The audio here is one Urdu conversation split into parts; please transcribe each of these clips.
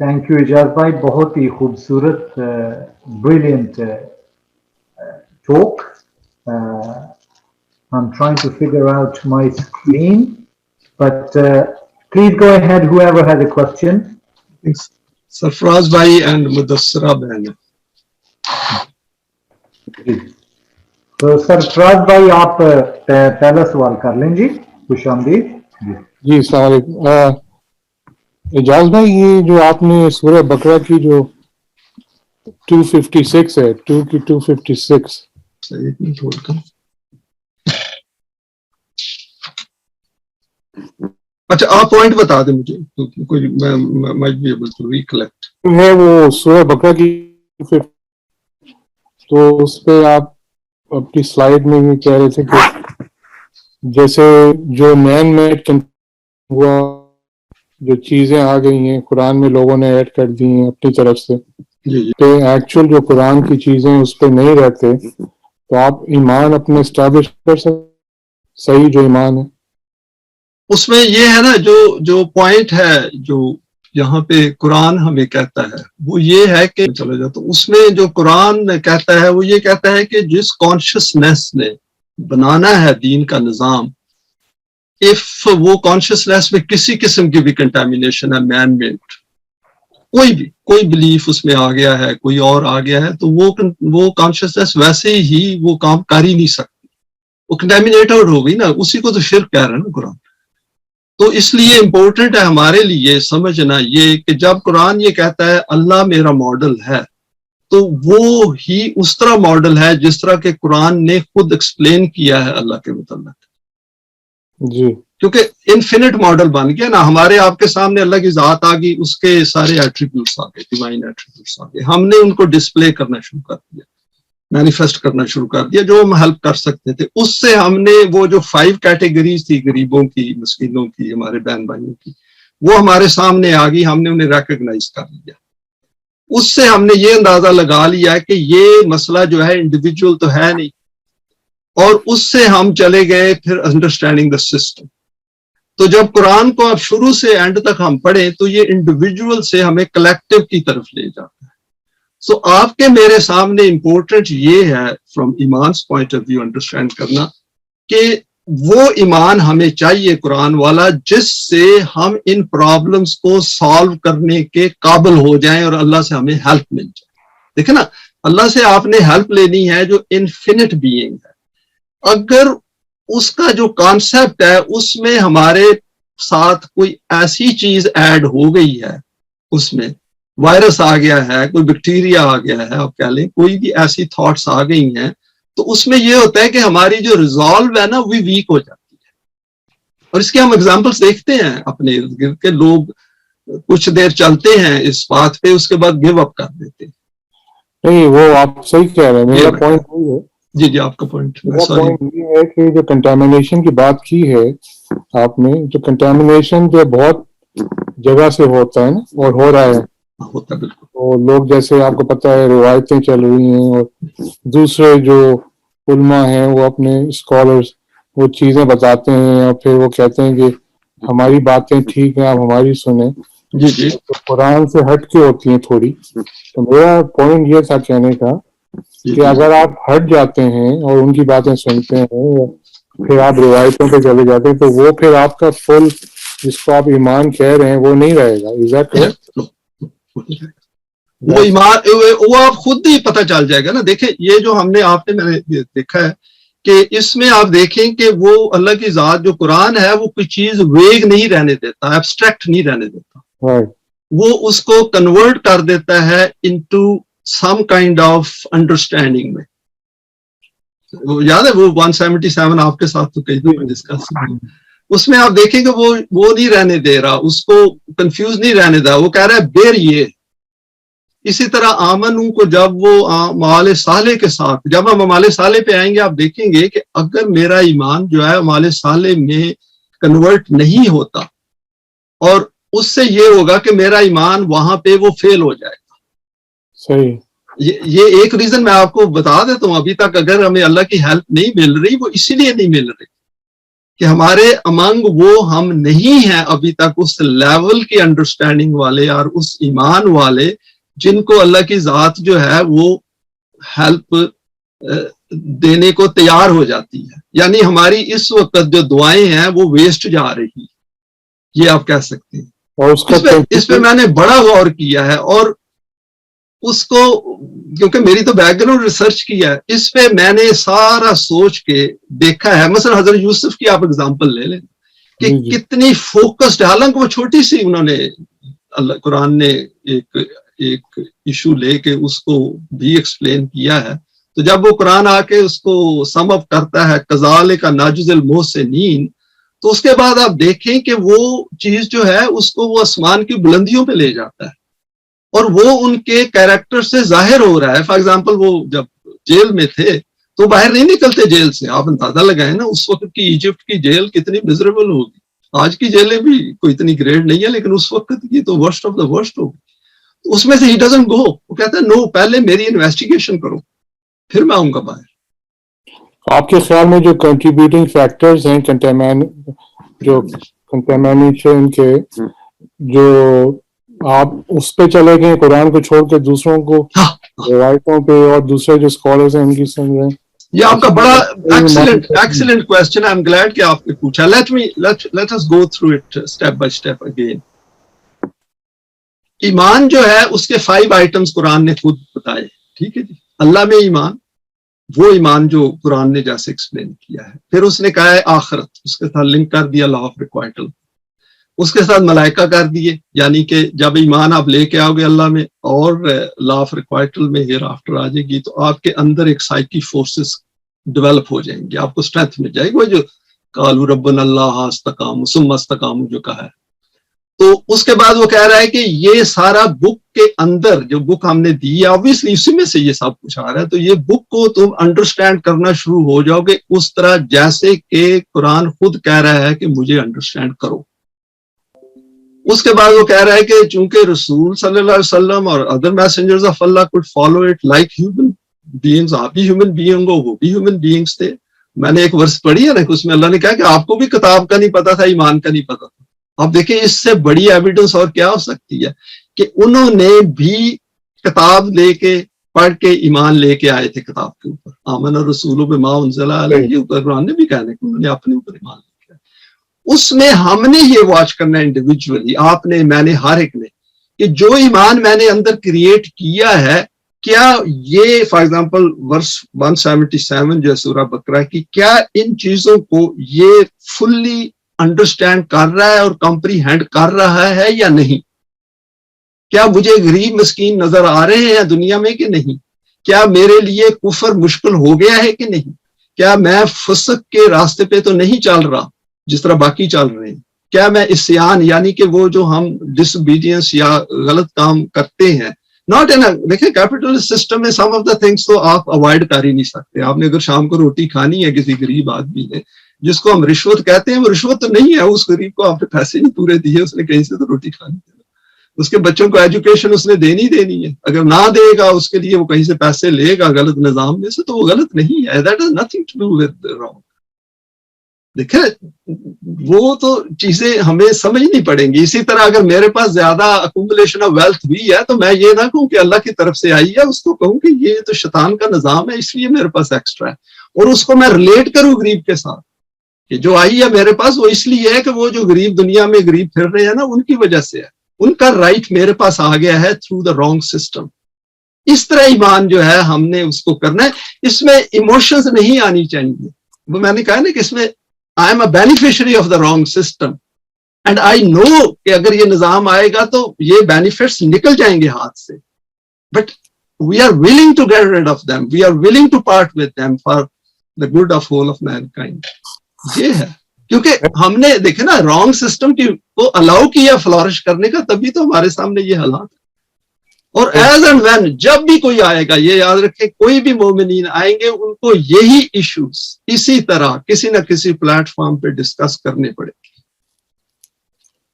تھینک یو اجاز بھائی، بہت ہی خوبصورت brilliant talk. I'm trying to figure out my screen, but please go ahead, whoever has a question. سرفراز بھائی اینڈ مدثرہ بہن. تو سرفراز بھائی آپ پہلا سوال کر لیں جی. خوش آمدید جی. السلام علیکم. اجاز بھائی، یہ جو آپ نے سورہ بقرہ کی جو 256 ہے، 2 کی 256. اچھا آپ پوائنٹ بتا دیں مجھے کوئی میں بھی ایبل ٹو ریکلیکٹ ہے وہ سورہ بقرہ کی، تو اس پہ آپ اپنی سلائیڈ میں یہ کہہ رہے تھے کہ جیسے جو مین میڈ ہوا، جو چیزیں آ گئی ہیں قرآن میں لوگوں نے ایڈ کر دی ہیں اپنی طرف سے، کہ ایکچوئل جو قرآن کی چیزیں اس پہ نہیں رہتے، تو آپ ایمان اپنے اسٹیبلش کر سکتے صحیح جو ایمان ہے. اس میں یہ ہے نا جو پوائنٹ ہے جو یہاں پہ قرآن ہمیں کہتا ہے وہ یہ ہے کہ چلے جاؤ تو اس میں جو قرآن کہتا ہے وہ یہ کہتا ہے کہ جس کانشیسنیس نے بنانا ہے دین کا نظام، if وہ کانشیسنیس میں کسی قسم کی بھی کنٹامینیشن ہے، مین میڈ کوئی بلیف اس میں آ گیا ہے، کوئی اور آ گیا ہے، تو وہ کانشیسنیس ویسے ہی وہ کام کر ہی نہیں سکتی، وہ کنٹامینیٹڈ ہو گئی نا. اسی کو تو شرک کہہ رہا ہے نا قرآن. تو اس لیے امپورٹنٹ ہے ہمارے لیے سمجھنا یہ کہ جب قرآن یہ کہتا ہے اللہ میرا ماڈل ہے، تو وہ ہی اس طرح ماڈل ہے جس طرح کہ قرآن نے خود ایکسپلین کیا ہے اللہ کے متعلق. جی. کیونکہ انفینٹ ماڈل بن گیا نا، ہمارے آپ کے سامنے اللہ کی ذات آ گئی، اس کے سارے ایٹریبیوٹس آ گئے، ڈیوائن ایٹریبیوٹس آ گئے، ہم نے ان کو ڈسپلے کرنا شروع کر دیا، مینیفیسٹ کرنا شروع کر دیا جو ہم ہیلپ کر سکتے تھے. اس سے ہم نے وہ جو 5 کیٹیگریز تھی غریبوں کی، مسکینوں کی، ہمارے بہن بھائیوں کی، وہ ہمارے سامنے آ گئی، ہم نے انہیں ریکگنائز کر لیا. اس سے ہم نے یہ اندازہ لگا لیا کہ یہ مسئلہ جو ہے انڈیویجول تو ہے نہیں، اور اس سے ہم چلے گئے پھر انڈرسٹینڈنگ دا سسٹم. تو جب قرآن کو اب شروع سے اینڈ تک ہم پڑھیں تو یہ انڈیویجول سے ہمیں کلیکٹیو کی طرف لے جاتا ہے. سو آپ کے میرے سامنے امپورٹنٹ یہ ہے فرام ایمانس پوائنٹ آف ویو انڈرسٹینڈ کرنا کہ وہ ایمان ہمیں چاہیے قرآن والا جس سے ہم ان پرابلمس کو سالو کرنے کے قابل ہو جائیں اور اللہ سے ہمیں ہیلپ مل جائے. دیکھیں نا، اللہ سے آپ نے ہیلپ لینی ہے جو انفینٹ بینگ ہے. اگر اس کا جو کانسیپٹ ہے اس میں ہمارے ساتھ کوئی ایسی چیز ایڈ ہو گئی ہے، اس میں وائرس آ گیا ہے، کوئی بیکٹیریا آ گیا ہے، آپ کہہ لیں کوئی بھی ایسی تھاٹس آ گئی ہیں، تو اس میں یہ ہوتا ہے کہ ہماری جو ریزالو ہے نا وہ ویک ہو جاتی ہے. اور اس کے ہم ایگزامپلس دیکھتے ہیں اپنے ارد گرد کے، لوگ کچھ دیر چلتے ہیں اس بات پہ، اس کے بعد گیو اپ کر دیتے ہیں. نہیں، وہ آپ صحیح کہہ رہے ہیں. میرا پوائنٹ وہی ہے. جی آپ کا پوائنٹ یہ ہے کہ جو کنٹامینیشن کی بات کی ہے آپ نے، جو کنٹامینیشن جو بہت جگہ سے ہوتا ہے نا، اور ہو رہا ہے، ہوتا ہے بالکل. تو لوگ جیسے آپ کو پتہ ہے روایتیں چل رہی ہیں، اور دوسرے جو علماء ہیں وہ اپنے اسکالرس وہ چیزیں بتاتے ہیں، اور پھر وہ کہتے ہیں کہ ہماری باتیں ٹھیک ہیں، آپ ہماری سنیں. جی تو قرآن سے ہٹ کے ہوتی ہیں تھوڑی. تو میرا پوائنٹ یہ تھا کہنے کا کہ اگر آپ ہٹ جاتے ہیں اور ان کی باتیں سنتے ہیں، پھر آپ روایتوں پہ چلے جاتے ہیں، تو وہ پھر آپ کا فل جس کو آپ ایمان کہہ رہے ہیں وہ نہیں رہے گا. Is that correct? وہ ایمان وہ آپ خود ہی پتہ چل جائے گا نا. دیکھیں یہ جو ہم نے آپ نے میں نے دیکھا ہے کہ اس میں آپ دیکھیں کہ وہ اللہ کی ذات جو قرآن ہے وہ کوئی چیز ویگ نہیں رہنے دیتا، ایبسٹریکٹ نہیں رہنے دیتا. وہ اس کو کنورٹ کر دیتا ہے into some kind of understanding میں. یاد ہے وہ 177 آپ کے ساتھ تو کئی دفعہ ڈسکس، اس میں آپ دیکھیں کہ وہ نہیں رہنے دے رہا، اس کو کنفیوز نہیں رہنے دے رہا، وہ کہہ رہا ہے بیر یہ. اسی طرح آمنوں کو جب وہ اعمال صالح کے ساتھ، جب ہم اعمال صالح پہ آئیں گے آپ دیکھیں گے کہ اگر میرا ایمان جو ہے اعمال صالح میں کنورٹ نہیں ہوتا، اور اس سے یہ ہوگا کہ میرا ایمان وہاں پہ وہ فیل ہو جائے گا. صحیح. یہ ایک ریزن میں آپ کو بتا دیتا ہوں. ابھی تک اگر ہمیں اللہ کی ہیلپ نہیں مل رہی وہ اسی لیے نہیں مل رہی کہ ہمارے امنگ وہ ہم نہیں ہیں ابھی تک اس لیول کی انڈرسٹینڈنگ والے اور اس ایمان والے جن کو اللہ کی ذات جو ہے وہ ہیلپ دینے کو تیار ہو جاتی ہے. یعنی ہماری اس وقت جو دعائیں ہیں وہ ویسٹ جا رہی، یہ آپ کہہ سکتے ہیں. اور اس پہ میں نے بڑا غور کیا ہے، اور اس کو کیونکہ میری تو بیک گراؤنڈ ریسرچ کی ہے، اس پہ میں نے سارا سوچ کے دیکھا ہے. مثلا حضرت یوسف کی آپ اگزامپل لے لیں کہ کتنی فوکسڈ، حالانکہ وہ چھوٹی سی انہوں نے اللہ قرآن نے ایک ایشو لے کے اس کو بھی ایکسپلین کیا ہے. تو جب وہ قرآن آ کے اس کو سم اپ کرتا ہے کذالک ناجزی المحسنین، تو اس کے بعد آپ دیکھیں کہ وہ چیز جو ہے اس کو وہ آسمان کی بلندیوں پہ لے جاتا ہے، اور وہ ان کے کیریکٹر سے ظاہر ہو رہا ہے. فار ایگزامپل وہ جب جیل میں تھے تو باہر نہیں نکلتے جیل سے. آپ اندازہ لگائیں نا اس وقت کی ایجپٹ کی جیل کتنی میزریبل ہوگی. آج کی جیلیں بھی کوئی اتنی گریڈ نہیں ہے، لیکن اس وقت کی تو ورسٹ آف دا ورسٹ ہوگی. اس میں سے ہی ڈزنٹ گو، وہ کہتا ہے نو، پہلے میری انویسٹیگیشن کرو پھر میں آؤں گا باہر. آپ کے خیال میں جو کنٹریبیوٹنگ فیکٹرز ہیں جو کنٹامینیشن کے، جو آپ اس پہ چلے گئے قرآن کو چھوڑ کے دوسروں کو روایتوں پہ، اور دوسرے جو اسکالرز ہیں ان کی سمجھ رہے ہیں؟ یہ آپ کا بڑا ایکسیلنٹ کوسچن ہے. آئی ایم گلیڈ کہ آپ نے پوچھا. Let us go through it step by step again. ایمان جو ہے اس کے 5 آئٹمس قرآن نے خود بتائے. ٹھیک ہے جی، اللہ میں ایمان، وہ ایمان جو قرآن نے جیسے ایکسپلین کیا ہے. پھر اس نے کہا ہے آخرت، اس کے ساتھ لنک کر دیا لا آف ریکوائٹل. اس کے ساتھ ملائکہ کر دیے، یعنی کہ جب ایمان آپ لے کے آؤ گے اللہ میں اور لا آف ریکوائٹل میں ہیئر آفٹر آ جائے گی، تو آپ کے اندر ایک سائیکی فورسز ڈیولپ ہو جائیں گے، آپ کو اسٹرینتھ مل جائے گی. وہ جو قالوا ربنا اللہ استقاموا ثم استقاموا جو کہا ہے. تو اس کے بعد وہ کہہ رہا ہے کہ یہ سارا بک کے اندر جو بک ہم نے دی ہے، obviously اسی میں سے یہ سب کچھ آ رہا ہے، تو یہ بک کو تم انڈرسٹینڈ کرنا شروع ہو جاؤ گے اس طرح جیسے کہ قرآن خود کہہ رہا ہے کہ مجھے انڈرسٹینڈ کرو. اس کے بعد وہ کہہ رہا ہے کہ چونکہ رسول صلی اللہ علیہ وسلم اور other messengers of Allah could follow it like human beings، آپ بھی ہیومن بینگ ہو، وہ بھی ہیومن بینگز تھے. میں نے ایک ورس پڑھی ہے نا کہ اس میں اللہ نے کہا کہ آپ کو بھی کتاب کا نہیں پتا تھا، ایمان کا نہیں پتا تھا. آپ دیکھیں اس سے بڑی ایویڈنس اور کیا ہو سکتی ہے کہ انہوں نے بھی کتاب لے کے پڑھ کے ایمان لے کے آئے تھے کتاب کے اوپر. آمن الرسول بما انزل الیہ، قرآن نے بھی کہا کہ انہوں نے اپنے اوپر ایمان لے کے آئے. اس میں ہم نے یہ واچ کرنا انڈیویجولی، آپ نے، میں نے، ہر ایک نے، کہ جو ایمان میں نے اندر کریٹ کیا ہے، کیا یہ فار ایگزامپل ورس 177 جو سورہ بقرہ کی، کیا ان چیزوں کو یہ فلی انڈرسٹینڈ کر رہا ہے اور کمپریہینڈ کر رہا ہے یا نہیں؟ کیا مجھے غریب مسکین نظر آ رہے ہیں دنیا میں کہ نہیں؟ کیا میرے لیے کفر مشکل ہو گیا ہے کہ نہیں؟ کیا میں فسق کے راستے پہ تو نہیں چل رہا جس طرح باقی چل رہے ہیں؟ کیا میں عصیان، یعنی کہ وہ جو ہم ڈس اوبیڈینس یا غلط کام کرتے ہیں، ناٹ ان دیکھیں کیپٹلسٹ سسٹم میں سم آف دا تھنگس تو آپ اوائڈ کر ہی نہیں سکتے. آپ نے اگر شام کو روٹی کھانی ہے کسی غریب آدمی نے، جس کو ہم رشوت کہتے ہیں، وہ رشوت تو نہیں ہے، اس غریب کو آپ نے پیسے نہیں پورے دیے، اس نے کہیں سے تو روٹی کھانی ہے. اس کے بچوں کو ایجوکیشن اس نے دینی ہے. اگر نہ دے گا اس کے لیے وہ کہیں سے پیسے لے گا غلط نظام میں سے، تو وہ غلط نہیں ہے. That has nothing to do with wrong. دیکھیں وہ تو چیزیں ہمیں سمجھنی پڑیں گی. اسی طرح اگر میرے پاس زیادہ اکومولیشن آف ویلتھ بھی ہے تو میں یہ نہ کہوں کہ اللہ کی طرف سے آئی ہے، اس کو کہوں کہ یہ تو شیطان کا نظام ہے، اس لیے میرے پاس ایکسٹرا ہے. اور اس کو میں ریلیٹ کروں غریب کے ساتھ کہ جو آئی ہے میرے پاس وہ اس لیے ہے کہ وہ جو غریب دنیا میں غریب پھر رہے ہیں نا، ان کی وجہ سے ہے. ان کا رائٹ میرے پاس آ گیا ہے تھرو دا رانگ سسٹم. اس طرح ایمان جو ہے ہم نے اس کو کرنا ہے. اس میں ایموشنز نہیں آنی چاہیے. وہ میں نے کہا نا کہ اس میں I am a beneficiary of the wrong system and I know کہ اگر یہ نظام آئے گا تو یہ بینیفٹس نکل جائیں گے ہاتھ سے. But we are willing to get rid of them, we are willing to part with them for the good of whole of mankind. یہ ہے کیونکہ ہم نے دیکھے نا رانگ سسٹم کو الاؤ کیا فلورش کرنے کا، تبھی تو ہمارے سامنے یہ حالات. اور ایز اینڈ وین جب بھی کوئی آئے گا، یہ یاد رکھے کوئی بھی مومنین آئیں گے، ان کو یہی ایشوز اسی طرح کسی نہ کسی پلیٹ فارم پہ ڈسکس کرنے پڑے گی.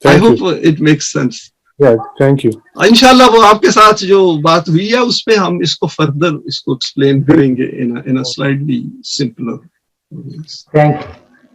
I hope it makes sense. Yeah, thank you. انشاءاللہ وہ آپ کے ساتھ جو بات ہوئی ہے اس پہ ہم اس کو فردر اس کو ایکسپلین کریں گے in a slightly simpler ways. Thank you.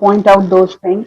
point out those things.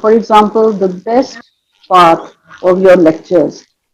For example, the best part of your lectures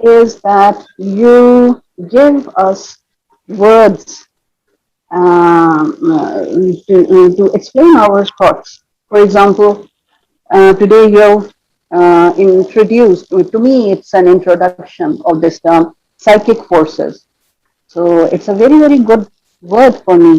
is that you give us words to explain our thoughts. For example, today you've introduced, to me it's an introduction of this term, psychic forces. So it's a very, very good word for me.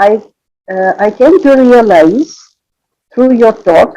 I came to realize through your talk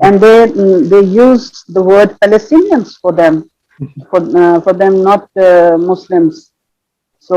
And they use the word Palestinians for them, for them, not Muslims. So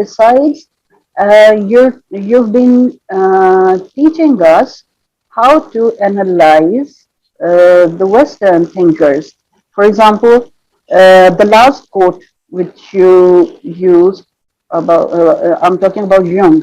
Besides, you've been teaching us how to analyze the Western thinkers. For example, the last quote which you used about, I'm talking about Jung.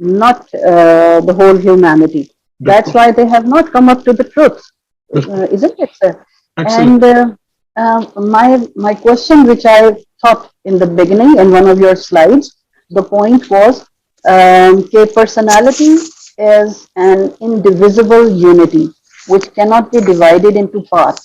not the whole humanity. That's why they have not come up to the truth. Isn't it, sir? Excellent. And my question, which I thought in the beginning in one of your slides, the point was that personality is an indivisible unity which cannot be divided into parts.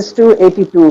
6:82.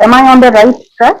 am I on the right track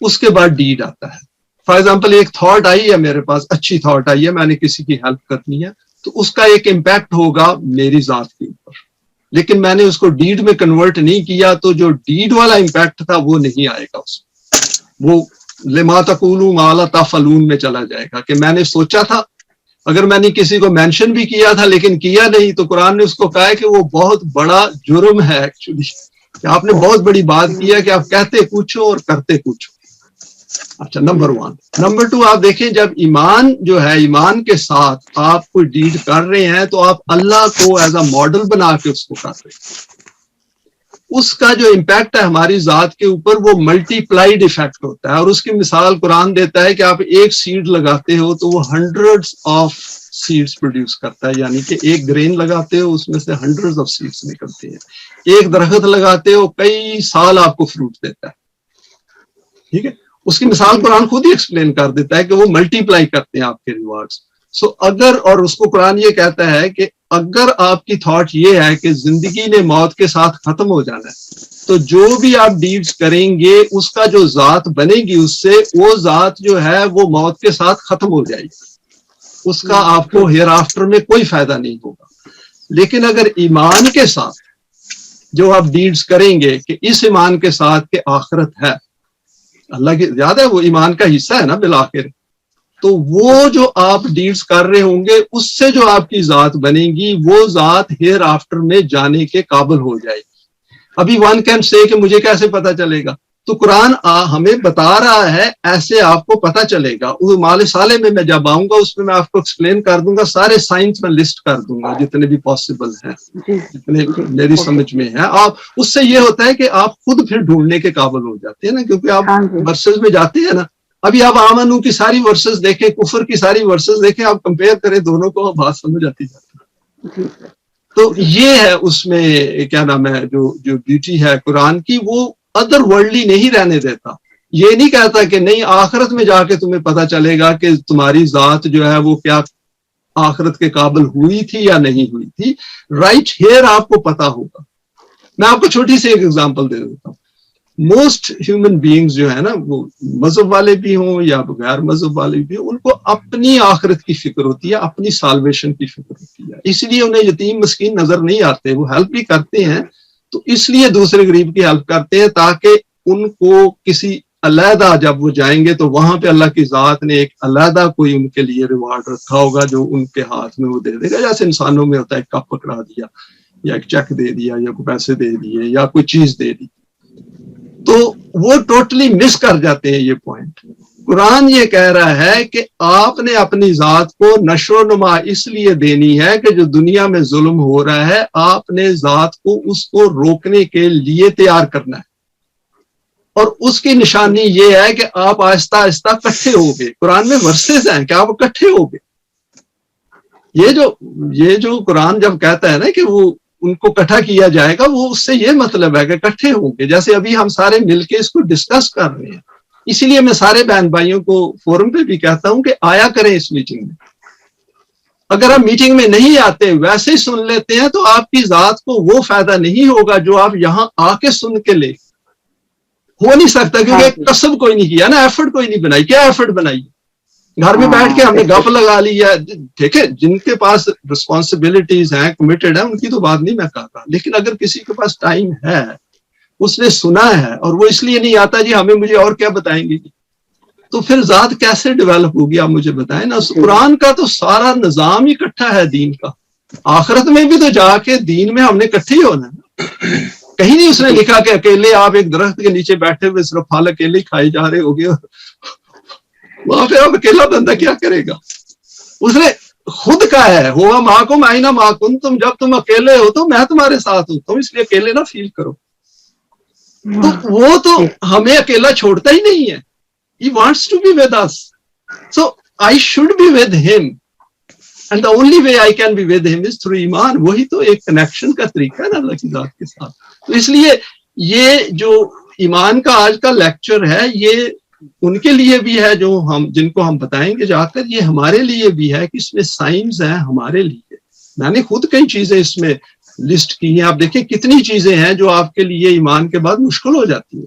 اس کے بعد ڈیڈ آتا ہے. فار ایگزامپل ایک تھاٹ آئی ہے میرے پاس, اچھی تھاٹ آئی ہے, میں نے کسی کی ہیلپ کرنی ہے, تو اس کا ایک امپیکٹ ہوگا میری ذات کے اوپر, لیکن میں نے اس کو ڈیڈ میں کنورٹ نہیں کیا, تو جو ڈیڈ والا امپیکٹ تھا وہ نہیں آئے گا اس میں, وہ لما تقولوا ما لا تفعلون میں چلا جائے گا کہ میں نے سوچا تھا, اگر میں نے کسی کو مینشن بھی کیا تھا لیکن کیا نہیں, تو قرآن نے اس کو کہا ہے کہ وہ بہت بڑا جرم ہے ایکچولی, کہ آپ نے بہت بڑی بات کی ہے کہ آپ کہتے کچھ ہو اور کرتے کچھ ہو. اچھا, نمبر 1. نمبر 2, آپ دیکھیں جب ایمان جو ہے, ایمان کے ساتھ آپ کوئی ڈیڈ کر رہے ہیں تو آپ اللہ کو ایز اے ماڈل بنا کے اس کو کر رہے ہیں. اس کا جو امپیکٹ ہے ہماری ذات کے اوپر وہ ملٹی پلائڈ ایفیکٹ ہوتا ہے, اور اس کی مثال قرآن دیتا ہے کہ آپ ایک سیڈ لگاتے ہو تو وہ ہنڈریڈز آف سیڈز پروڈیوس کرتا ہے, یعنی کہ ایک گرین لگاتے ہو اس میں سے ہنڈریڈز آف سیڈز نکلتے ہیں. ایک درخت لگاتے ہو کئی سال آپ کو فروٹ دیتا ہے. ٹھیک ہے, اس کی مثال قرآن خود ہی ایکسپلین کر دیتا ہے کہ وہ ملٹی پلائی کرتے ہیں آپ کے ریوارڈز. سو اگر, اور اس کو قرآن یہ کہتا ہے کہ اگر آپ کی تھاٹ یہ ہے کہ زندگی نے موت کے ساتھ ختم ہو جانا ہے, تو جو بھی آپ ڈیڈز کریں گے اس کا جو ذات بنے گی اس سے, وہ ذات جو ہے وہ موت کے ساتھ ختم ہو جائے گی, اس کا آپ کو ہیئر آفٹر میں کوئی فائدہ نہیں ہوگا. لیکن اگر ایمان کے ساتھ جو آپ ڈیڈز کریں گے کہ اس ایمان کے ساتھ کہ آخرت ہے, اللہ کی یاد ہے وہ ایمان کا حصہ ہے نا بالآخر, تو وہ جو آپ ڈیڈز کر رہے ہوں گے اس سے جو آپ کی ذات بنے گی وہ ذات ہیئر آفٹر میں جانے کے قابل ہو جائے گی. ابھی ون کین سے کہ مجھے کیسے پتا چلے گا, تو قرآن ہمیں بتا رہا ہے ایسے آپ کو پتا چلے گا. وہ مال صالح میں جب آؤں گا اس میں آپ کو ایکسپلین کر دوں گا, سارے سائنس میں لسٹ کر دوں گا جتنے بھی پاسبل ہیں, جتنے میری سمجھ میں ہے. آپ اس سے یہ ہوتا ہے کہ آپ خود پھر ڈھونڈنے کے قابل ہو جاتے ہیں نا, کیونکہ آپ ورسز میں جاتے ہیں نا. ابھی آپ آمنو کی ساری ورسز دیکھیں, کفر کی ساری ورسز دیکھیں, آپ کمپیئر کریں دونوں کو, بات سمجھ آتی جاتی ہے. تو یہ ہے اس میں کیا نام ہے جو بیوٹی ہے قرآن کی, وہ ادر ورلڈلی نہیں رہنے دیتا. یہ نہیں کہتا کہ نہیں آخرت میں جا کے تمہیں پتا چلے گا کہ تمہاری ذات جو ہے وہ کیا آخرت کے قابل ہوئی تھی یا نہیں ہوئی تھی. رائٹ ہیئر آپ کو پتا ہوگا. میں آپ کو چھوٹی سی ایک ایگزامپل دے دیتا ہوں. موسٹ ہیومن بینگز جو ہے نا, وہ مذہب والے بھی ہوں یا غیر مذہب والے بھی ہوں, ان کو اپنی آخرت کی فکر ہوتی ہے, اپنی سالویشن کی فکر ہوتی ہے. اس لیے انہیں یتیم مسکین نظر نہیں آتے, وہ ہیلپ بھی کرتے ہیں, تو اس لیے دوسرے غریب کی ہیلپ کرتے ہیں تاکہ ان کو کسی علیحدہ جب وہ جائیں گے تو وہاں پہ اللہ کی ذات نے ایک علیحدہ کوئی ان کے لیے ریوارڈ رکھا ہوگا جو ان کے ہاتھ میں وہ دے دے گا. جیسے انسانوں میں ہوتا ہے, کپ پکڑا دیا یا ایک چیک دے دیا یا کوئی پیسے دے دیے یا کوئی چیز دے دی, تو وہ ٹوٹلی مس کر جاتے ہیں یہ پوائنٹ. قرآن یہ کہہ رہا ہے کہ آپ نے اپنی ذات کو نشو و نما اس لیے دینی ہے کہ جو دنیا میں ظلم ہو رہا ہے آپ نے ذات کو اس کو روکنے کے لیے تیار کرنا ہے, اور اس کی نشانی یہ ہے کہ آپ آہستہ آہستہ کٹھے ہو گے. قرآن میں ورسز ہیں کہ آپ کٹھے ہو گے. یہ جو قرآن جب کہتا ہے نا کہ وہ ان کو اکٹھا کیا جائے گا, وہ اس سے یہ مطلب ہے کہ اکٹھے ہوں گے. جیسے ابھی ہم سارے مل کے اس کو ڈسکس کر رہے ہیں, اسی لیے میں سارے بہن بھائیوں کو فورم پہ بھی کہتا ہوں کہ آیا کریں اس میٹنگ میں. اگر آپ میٹنگ میں نہیں آتے, ویسے ہی سن لیتے ہیں, تو آپ کی ذات کو وہ فائدہ نہیں ہوگا جو آپ یہاں آ کے سن کے لے. ہو نہیں سکتا کیونکہ کسب کوئی نہیں کیا نا, ایفرٹ کوئی نہیں بنائی. کیا ایفرٹ بنائی؟ گھر میں بیٹھ کے ہم نے گپ لگا لی ہے. ٹھیک ہے, جن کے پاس رسپانسبلٹیز ہیں, کمیٹڈ ہیں, ان کی تو بات نہیں میں کہتا, لیکن اگر کسی کے پاس ٹائم ہے, اس نے سنا ہے, اور وہ اس لیے نہیں آتا جی ہمیں مجھے اور کیا بتائیں گے, تو پھر ذات کیسے ڈیولپ ہوگی آپ مجھے بتائیں نا. قرآن کا تو سارا نظام ہی اکٹھا ہے دین کا. آخرت میں بھی تو جا کے دین میں ہم نے اکٹھے ہی ہونا ہے. کہیں نہیں اس نے لکھا کہ اکیلے آپ ایک درخت کے نیچے بیٹھے ہوئے صرف پھل اکیلے کھائے جا رہے ہوگے, وہاں پہ اب اکیلا بندہ کیا کرے گا. اس نے خود کہا ہے ہوا معکم اینا ما کنتم, جب تم اکیلے ہو تو میں تمہارے ساتھ ہوں, تم اس لیے اکیلے نہ فیل کرو. تو وہ تو ہمیں اکیلا چھوڑتا ہی نہیں ہے. He wants to be with us, so I should be with him, and the only way I can be with him is through ایمان. وہی تو ایک کنیکشن کا طریقہ ہے نا اللہ کی ذات کے ساتھ. تو اس لیے یہ جو ایمان کا آج کا لیکچر ہے, یہ ان کے لیے بھی ہے جو جن کو ہم بتائیں گے جا کر, یہ ہمارے لیے بھی ہے کہ اس میں سائنس ہے ہمارے لیے. میں نے خود کئی چیزیں اس میں لسٹ کی ہیں. آپ دیکھیں کتنی چیزیں ہیں جو آپ کے لیے ایمان کے بعد مشکل ہو جاتی ہیں.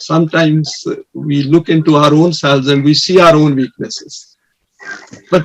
sometimes we look into our own selves and we see our own weaknesses. But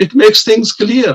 it makes things clear.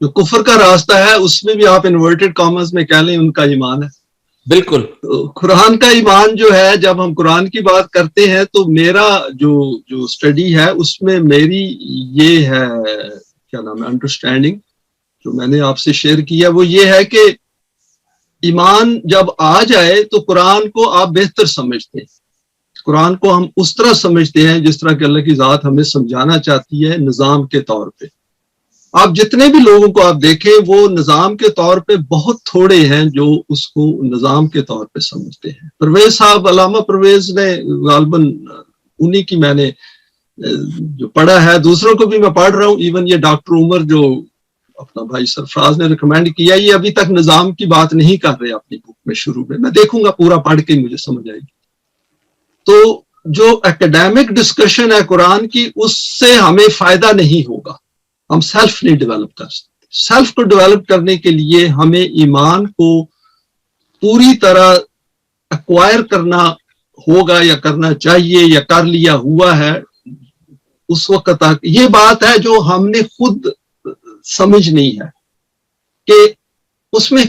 جو کفر کا راستہ ہے اس میں بھی آپ انورٹڈ کامرس میں کہہ لیں ان کا ایمان ہے. بالکل. قرآن کا ایمان جو ہے, جب ہم قرآن کی بات کرتے ہیں تو میرا جو اسٹڈی ہے اس میں میری یہ ہے کیا نام ہے انڈرسٹینڈنگ جو میں نے آپ سے شیئر کیا, وہ یہ ہے کہ ایمان جب آ جائے تو قرآن کو آپ بہتر سمجھتے ہیں. قرآن کو ہم اس طرح سمجھتے ہیں جس طرح کہ اللہ کی ذات ہمیں سمجھانا چاہتی ہے نظام کے طور پہ. آپ جتنے بھی لوگوں کو آپ دیکھیں وہ نظام کے طور پہ بہت تھوڑے ہیں جو اس کو نظام کے طور پہ سمجھتے ہیں. پرویز صاحب, علامہ پرویز نے غالباً انہی کی میں نے جو پڑھا ہے, دوسروں کو بھی میں پڑھ رہا ہوں, ایون یہ ڈاکٹر عمر جو اپنا بھائی سرفراز نے ریکمینڈ کیا, یہ ابھی تک نظام کی بات نہیں کر رہے اپنی بک میں. شروع میں دیکھوں گا پورا پڑھ کے مجھے سمجھ آئے گی. تو جو ایکڈیمک ڈسکشن ہے قرآن کی اس سے ہمیں فائدہ نہیں ہوگا, ہم سیلف نہیں ڈیولپ کر سکتے. سیلف کو ڈیولپ کرنے کے لیے ہمیں ایمان کو پوری طرح ایکوائر کرنا ہوگا یا کرنا چاہیے یا کر لیا ہوا ہے اس وقت تک. یہ بات ہے جو ہم نے خود سمجھنی ہے کہ اس میں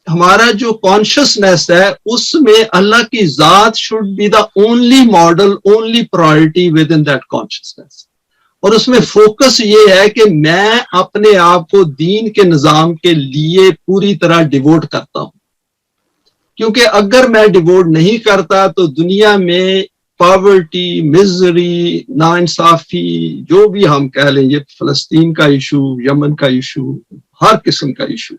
ہمارا جو کانشیسنیس ہے اس میں اللہ کی ذات should be the only model, only priority within that consciousness. اور اس میں فوکس یہ ہے کہ میں اپنے آپ کو دین کے نظام کے لیے پوری طرح ڈیووٹ کرتا ہوں, کیونکہ اگر میں ڈیووٹ نہیں کرتا تو دنیا میں پاورٹی, مزری, ناانصافی, جو بھی ہم کہہ لیں, یہ فلسطین کا ایشو, یمن کا ایشو, ہر قسم کا ایشو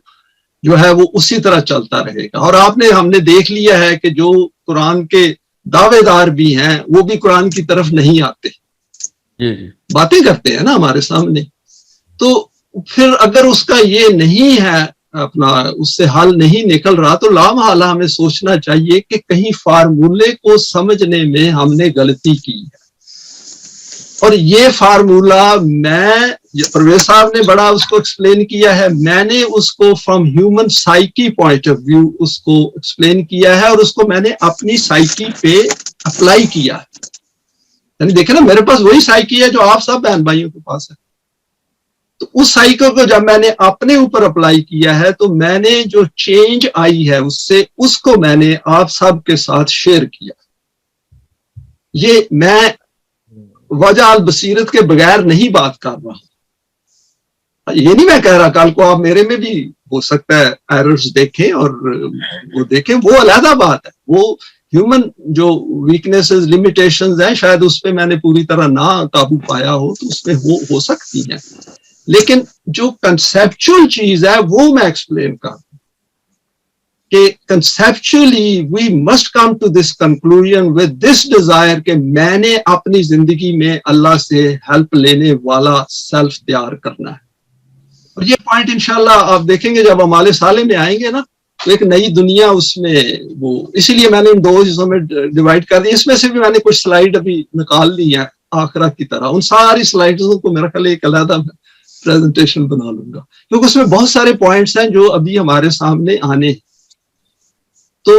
جو ہے وہ اسی طرح چلتا رہے گا. اور ہم نے دیکھ لیا ہے کہ جو قرآن کے دعوے دار بھی ہیں وہ بھی قرآن کی طرف نہیں آتے, باتیں کرتے ہیں نا ہمارے سامنے. تو پھر اگر اس کا یہ نہیں ہے اپنا, اس سے حل نہیں نکل رہا, تو لامحالہ ہمیں سوچنا چاہیے کہ کہیں فارمولے کو سمجھنے میں ہم نے غلطی کی ہے. اور یہ فارمولا پرویز صاحب نے بڑا اس کو ایکسپلین کیا ہے, میں نے اس کو from human psyche point of view اس کو ایکسپلین کیا ہے, اور اس کو میں نے اپنی سائیکی پہ اپلائی کیا ہے. یعنی دیکھیں نا, میرے پاس وہی سائیکی ہے جو آپ سب بہن بھائیوں کے پاس ہے. تو اس سائیکی کو جب میں نے اپنے اوپر اپلائی کیا ہے تو میں نے جو چینج آئی ہے اس کو میں نے آپ سب کے ساتھ شیئر کیا. یہ میں وجہ البصیرت کے بغیر نہیں بات کر رہا ہوں. یہ نہیں میں کہہ رہا کل کو آپ میرے میں بھی ہو سکتا ہے ایررز دیکھیں اور وہ دیکھیں, وہ علیحدہ بات ہے. وہ ہیومن جو ویکنیسز, لمیٹیشنز ہیں, شاید اس پہ میں نے پوری طرح نہ قابو پایا ہو تو اس میں ہو سکتی ہیں. لیکن جو کنسیپچول چیز ہے وہ میں ایکسپلین کروں کہ conceptually we must come to this conclusion with this desire کہ میں نے اپنی زندگی میں اللہ سے ہیلپ لینے والا سیلف تیار کرنا ہے. اور یہ پوائنٹ انشاءاللہ آپ دیکھیں گے جب ہمارے سالے میں آئیں گے نا, تو ایک نئی دنیا اس میں وہ, اسی لیے میں نے ان دو حصوں میں ڈیوائڈ کر دی. اس میں سے بھی میں نے کچھ سلائیڈ ابھی نکال لی ہیں آخرت کی طرح. ان ساری سلائیڈوں کو میرا خیال ایک علیحدہ پریزنٹیشن بنا لوں گا, کیونکہ اس میں بہت سارے پوائنٹس ہیں جو ابھی ہمارے سامنے آنے ہیں. تو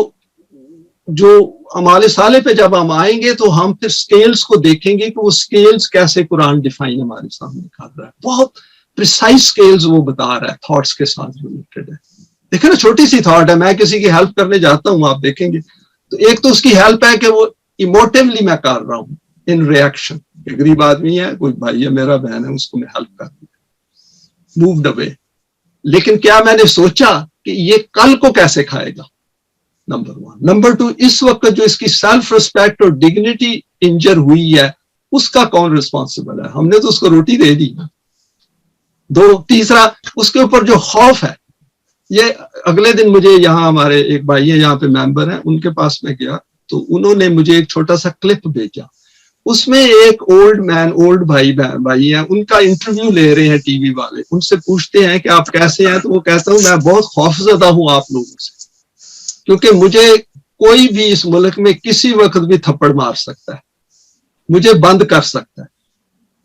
جو ہمارے سالے پہ جب ہم آئیں گے تو ہم پھر سکیلز کو دیکھیں گے کہ وہ سکیلز کیسے قرآن ڈیفائن ہمارے سامنے کر رہا ہے. بہت پریسائز سکیلز وہ بتا رہا ہے, تھاٹس کے ساتھ ریلیٹڈ ہے. دیکھیں نا, چھوٹی سی تھاٹ ہے, میں کسی کی ہیلپ کرنے جاتا ہوں, آپ دیکھیں گے تو ایک تو اس کی ہیلپ ہے کہ وہ ایموٹیولی میں کر رہا ہوں ان ریئیکشن. ایک غریب آدمی ہے, کوئی بھائی ہے میرا, بہن ہے, اس کو میں ہیلپ کر دوں, مووڈ اوے. لیکن کیا میں نے سوچا کہ یہ کل کو کیسے کھائے گا, نمبر 1. نمبر 2, اس وقت جو اس کی سیلف ریسپیکٹ اور ڈگنیٹی انجر ہوئی ہے اس کا کون ریسپانسبل ہے؟ ہم نے تو اس کو روٹی دے دی. 2, تیسرا, اس کے اوپر جو خوف ہے. یہ اگلے دن مجھے یہاں ہمارے ایک بھائی ہیں یہاں پہ ممبر ہیں, ان کے پاس میں گیا تو انہوں نے مجھے ایک چھوٹا سا کلپ بھیجا. اس میں ایک اولڈ بھائی ہیں, ان کا انٹرویو لے رہے ہیں ٹی وی والے. ان سے پوچھتے ہیں کہ آپ کیسے ہیں, تو وہ کہتا ہوں میں بہت خوفزدہ ہوں آپ لوگوں سے, کیونکہ مجھے کوئی بھی اس ملک میں کسی وقت بھی تھپڑ مار سکتا ہے, مجھے بند کر سکتا ہے.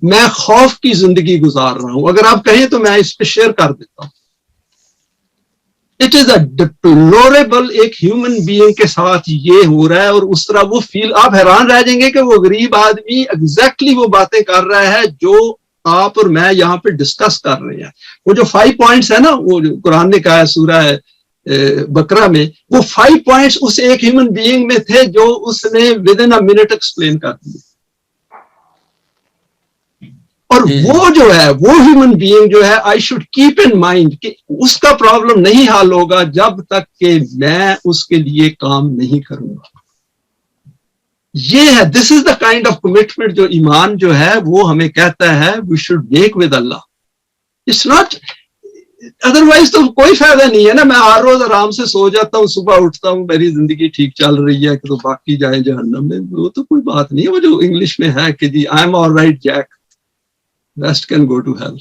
میں خوف کی زندگی گزار رہا ہوں. اگر آپ کہیں تو میں اس پہ شیئر کر دیتا ہوں. اٹ از اے ڈپلوریبل, ایک ہیومن بینگ کے ساتھ یہ ہو رہا ہے. اور اس طرح وہ فیل, آپ حیران رہ جائیں گے کہ وہ غریب آدمی ایگزیکٹلی وہ باتیں کر رہا ہے جو آپ اور میں یہاں پہ ڈسکس کر رہے ہیں. وہ جو 5 پوائنٹس ہے نا, وہ قرآن نے کہا ہے سورہ بقرہ میں, وہ 5 پوائنٹس اس ایک ہیومن بینگ میں تھے جو اس نے with in a minute explain کر دیے. اور وہ جو ہے وہ ہیومن بینگ جو ہے, I should keep in mind کہ اس کا پرابلم نہیں حل ہوگا جب تک کہ میں اس کے لیے کام نہیں کروں گا. یہ ہے, this is the kind of commitment جو ایمان جو ہے وہ ہمیں کہتا ہے وی شوڈ میک ود اللہ. اٹس ناٹ ادروائز تو کوئی فائدہ نہیں ہے نا. میں ہر روز آرام سے سو جاتا ہوں, صبح اٹھتا ہوں, میری زندگی ٹھیک چل رہی ہے, کہ تو باقی جائیں جہنم میں, وہ تو کوئی بات نہیں ہے. وہ جو انگلش میں ہے کہ جی I am all right Jack, rest can go to hell,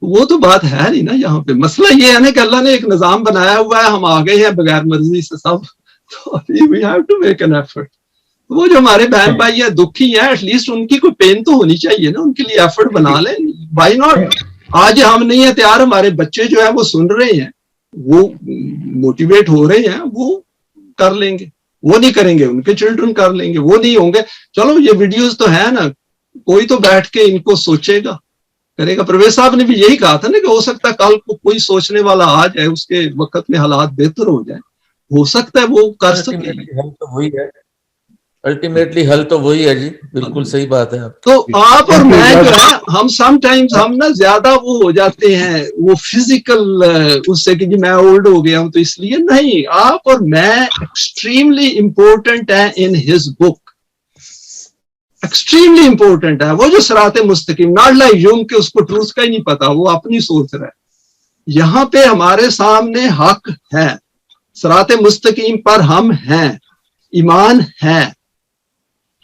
وہ تو بات ہے نہیں نا یہاں پہ. مسئلہ یہ ہے نا کہ اللہ نے ایک نظام بنایا ہوا ہے, ہم آ گئے ہیں بغیر مرضی سے سب, تو we have to make an effort. وہ جو ہمارے بہن بھائی ہیں دکھی ہیں, ایٹ لیسٹ ان کی کوئی پین تو ہونی چاہیے نا, ان کے لیے ایفرٹ بنا لیں. Why not? آج ہم نہیں ہیں تیار, ہمارے بچے جو ہیں وہ سن رہے ہیں, وہ موٹیویٹ ہو رہے ہیں, وہ کر لیں گے. وہ نہیں کریں گے ان کے چلڈرن کر لیں گے, وہ نہیں ہوں گے. چلو یہ ویڈیوز تو ہے نا, کوئی تو بیٹھ کے ان کو سوچے گا, کرے گا. پرویز صاحب نے بھی یہی کہا تھا نا کہ ہو سکتا ہے کل کو کوئی سوچنے والا آ جائے, اس کے وقت میں حالات بہتر ہو جائے, ہو سکتا ہے وہ کر سکے. الٹیمیٹلی حل تو وہی ہے. جی بالکل صحیح بات ہے آپ. تو آپ اور میں جو ہے, ہم سم ٹائمز ہم نا زیادہ وہ ہو جاتے ہیں, وہ فزیکل اس سے کہ جی میں اولڈ ہو گیا ہوں تو اس لیے نہیں. آپ اور میں ایکسٹریملی امپورٹنٹ ہے in his book, extremely important ہے. وہ جو صراط مستقیم, ناٹ لائک یوم کہ اس کو ٹروث کا ہی نہیں پتا, وہ اپنی سوچ رہا ہے. یہاں پہ ہمارے سامنے حق ہے, صراط مستقیم پر ہم ہیں, ایمان ہے.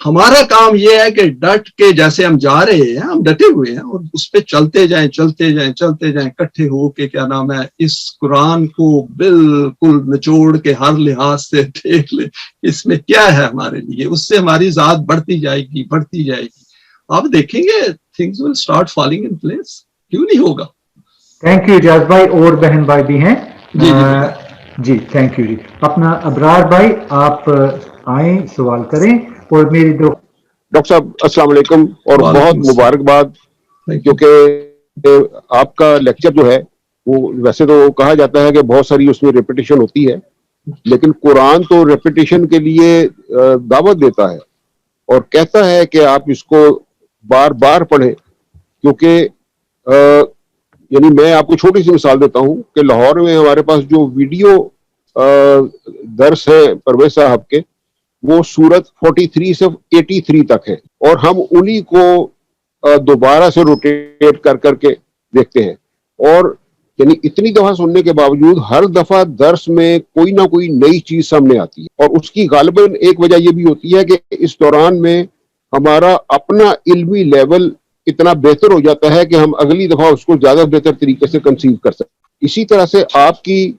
ہمارا کام یہ ہے کہ ڈٹ کے, جیسے ہم جا رہے ہیں, ہم ڈٹے ہوئے ہیں, اور اس پہ چلتے جائیں چلتے جائیں چلتے جائیں, اکٹھے ہو کے کیا نام ہے, اس قرآن کو بالکل نچوڑ کے ہر لحاظ سے دیکھ لیں اس میں کیا ہے ہمارے لیے. اس سے ہماری ذات بڑھتی جائے گی بڑھتی جائے گی. آپ دیکھیں گے things will start falling in place. کیوں نہیں ہوگا؟ تھینک یو اجاز بھائی. اور بہن بھائی بھی ہیں. جی جی تھینک یو. جی اپنا ابرار بھائی آپ آئیں, سوال کریں. اور میری دو ڈاکٹر صاحب السلام علیکم, اور بہت مبارکباد, کیونکہ آپ کا لیکچر جو ہے وہ ویسے تو کہا جاتا ہے کہ بہت ساری اس میں ریپیٹیشن ہوتی ہے, لیکن قرآن تو ریپیٹیشن کے لیے دعوت دیتا ہے اور کہتا ہے کہ آپ اس کو بار بار پڑھیں. کیونکہ یعنی میں آپ کو چھوٹی سی مثال دیتا ہوں کہ لاہور میں ہمارے پاس جو ویڈیو درس ہے پرویز صاحب کے, وہ سورت 43 سے 83 تک ہے, اور ہم انہی کو دوبارہ سے روٹیٹ کر کر کے دیکھتے ہیں. اور یعنی اتنی دفعہ سننے کے باوجود ہر دفعہ درس میں کوئی نہ کوئی نئی چیز سامنے آتی ہے, اور اس کی غالباً ایک وجہ یہ بھی ہوتی ہے کہ اس دوران میں ہمارا اپنا علمی لیول اتنا بہتر ہو جاتا ہے کہ ہم اگلی دفعہ اس کو زیادہ بہتر طریقے سے کنسیو کر سکتے. اسی طرح سے آپ کی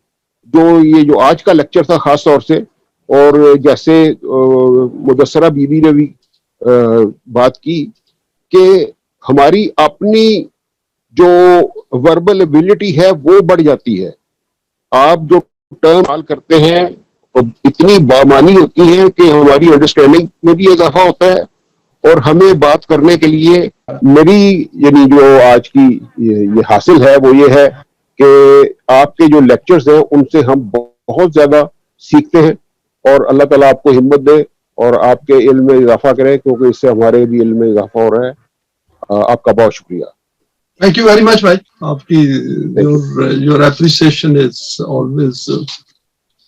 جو آج کا لیکچر تھا خاص طور سے, اور جیسے مدثرہ بی بی نے بھی بات کی کہ ہماری اپنی جو وربل ایبلٹی ہے وہ بڑھ جاتی ہے. آپ جو ٹرم استعمال کرتے ہیں اتنی بامانی ہوتی ہیں کہ ہماری انڈرسٹینڈنگ میں بھی اضافہ ہوتا ہے, اور ہمیں بات کرنے کے لیے میری یعنی جو آج کی یہ حاصل ہے وہ یہ ہے کہ آپ کے جو لیکچرز ہیں ان سے ہم بہت زیادہ سیکھتے ہیں, اور اللہ تعالیٰ آپ کو ہمت دے اور آپ کے علم میں اضافہ کرے, کیونکہ اس سے ہمارے بھی علم میں اضافہ ہو رہا ہے. آپ کا بہت شکریہ. تھینک یو ویری مچ بھائی. آپ کی your appreciation is always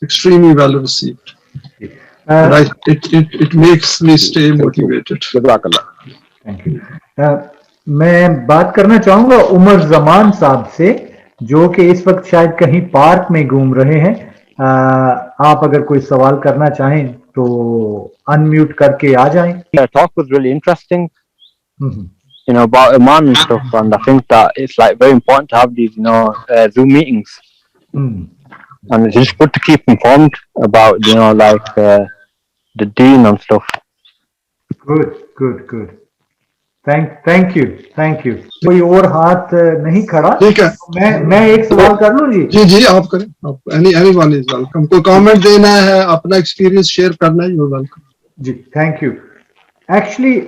extremely well received. It makes me stay motivated. جزاک اللہ. Thank you. میں بات کرنا چاہوں گا عمر زمان صاحب سے, جو کہ اس وقت شاید کہیں پارک میں گھوم رہے ہیں. آپ اگر کوئی سوال کرنا چاہیں تو ان میوٹ کر کے آ جائیں. The talk was really interesting, you know, about Iman and stuff, and I think that it's like very important to have these, you know, Zoom meetings, and it's just good to keep informed about, you know, like the deen and stuff. Good. Thank you. کوئی اور ہاتھ نہیں کھڑا. ٹھیک ہے, میں ایک سوال کر لوں. جی آپ کریں. anyone is welcome. کوئی کامنٹ دینا ہے, اپنا ایکسپیرینس شیئر کرنا ہے, یو ویلکم. جی thank Actually,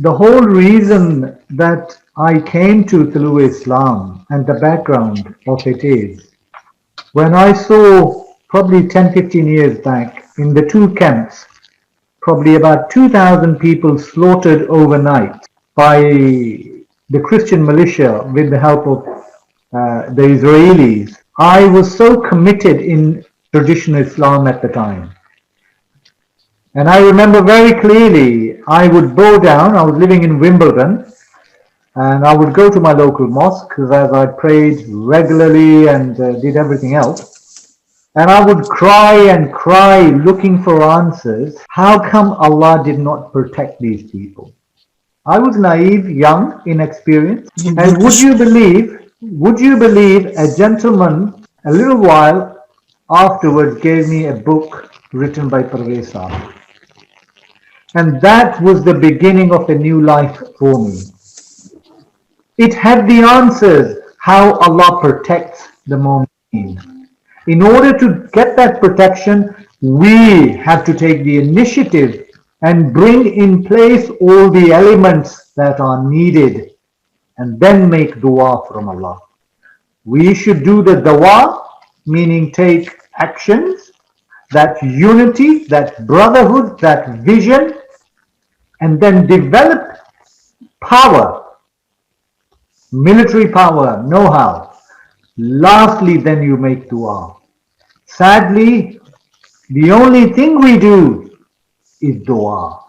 The whole reason that I came to Tulu Islam and the background of it is when I saw probably 10-15 years back in the two camps, probably about 2,000 people slaughtered overnight by the Christian militia with the help of the Israelis. I was so committed in traditional Islam at the time. And I remember very clearly, I would bow down. I was living in Wimbledon, and I would go to my local mosque as I prayed regularly and did everything else. And I would cry and cry looking for answers. How come Allah did not protect these people? I was naive, young, inexperienced. And would you believe a gentleman a little while afterwards gave me a book written by Parvez Sahib. And that was the beginning of a new life for me. It had the answers how Allah protects the Mu'min. In order to get that protection, we have to take the initiative and bring in place all the elements that are needed and then make dua from Allah. We should do the dua, meaning take actions, that unity, that brotherhood, that vision, and then develop power, military power, know-how. Lastly, then you make dua. Sadly, the only thing we do is dua.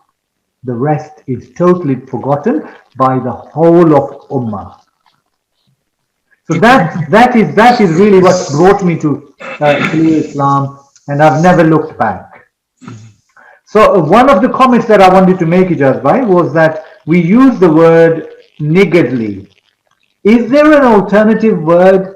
The rest is totally forgotten by the whole of Ummah. So that is really what brought me to Islam, and I've never looked back. So one of the comments that I wanted to make, Ijaz Bhai, was that we use the word niggardly. Is there an alternative word